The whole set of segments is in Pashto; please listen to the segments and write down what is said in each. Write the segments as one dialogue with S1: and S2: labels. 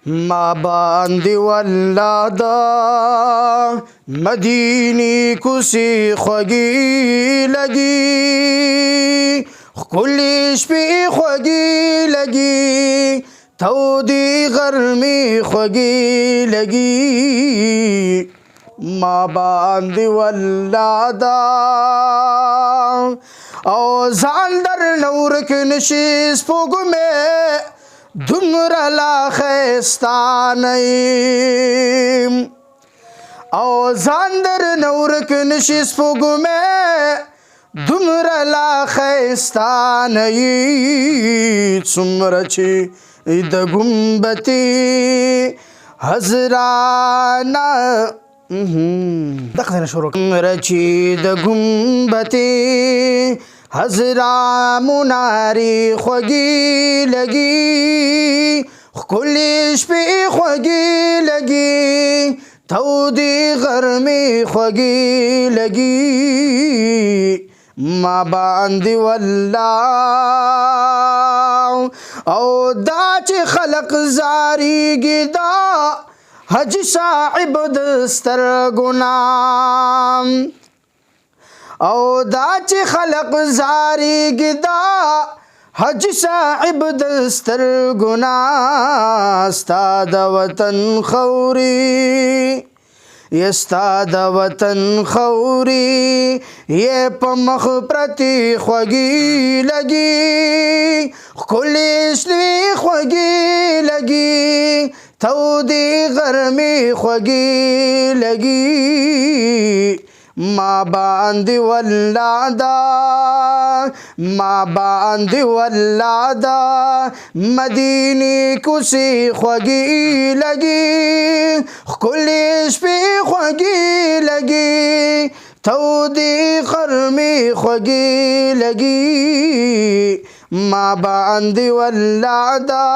S1: ما باندې والله دا مدینی کوڅې خوږې لګي ښکلې شپې خوږې لګي تودې غرمې خوږې لګي ما باندې والله دا او ځان درنه ورک نشي سپوږمۍ دومره لا ښایسته نه یم او ځان درنه ورک نشي سپوږمۍ دومره لا ښایسته نه یي څومره چې د ګنبدې حضرانه دغه ځای نه شروع څومره چې د ګنبدې حضرا مناري خوږې لګي ښکلې شپې خوږې لګي تودې غرمې خوږې لګي ما باندې والله او دا چې خلق زاریږي دا حاجي صاحب د سترګو نه او دا چې خلق زاریږي دا حاجي صاحب د سترګو نه ستا د وطن خوري یا ستا د وطن خوري یې په مخ پرتې خوږې لګي ښکلې شپې خوږې لګي تودې غرمې خوږې لګي ما باندې والله دا ما باندې والله دا مدینی کوڅې خوږې لګي ښکلې شپې خوږې لګي تودې غرمې خوږې لګي ما باندې والله دا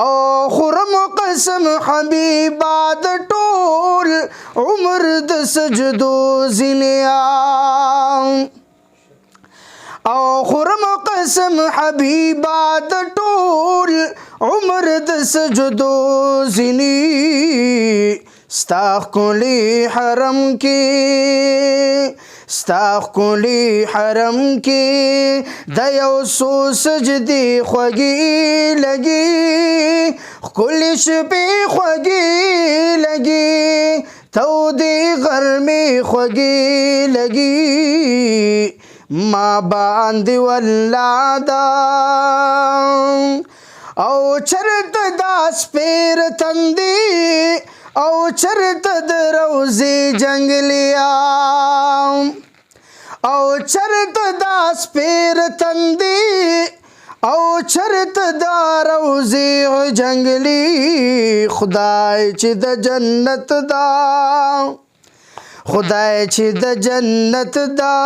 S1: او خورم قسم حبیبا د ټول عمر د سجدو زینیا او خورم قسم حبیبا د ټول عمر د سجدو زینی ستا ښکلي حرم کې ستا ښکلي حرم کې د یو څو سجدې خوږې لګي ښکلې شپې خوږې لګي تودې غرمې خوږې لګي ما باندې والله دا او چرته دا سپېر تندي او چرته د روضې جنګلیا او چرته دا سپېر تندي او چرته دا روضې جنګلي خدای چې د جنت دا خدای چې د جنت دا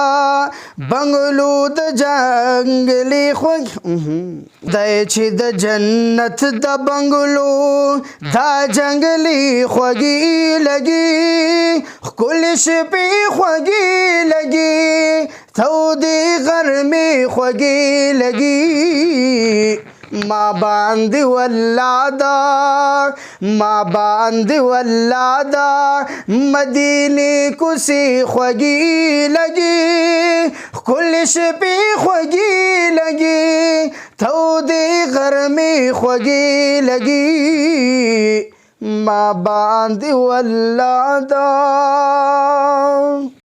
S1: بنگلو د جنگلی خوږ خدای چې د جنت د بنگلو دا جنگلی خوږې لګي ښکلې شپې خوږې لګي تودې غرمې خوږې لګي ما باندې والله دا ما باندې والله دا مدینی کوڅې خوږې لګي ښکلې شپې خوږې لګي تودې غرمې خوږې لګي ما باندې والله دا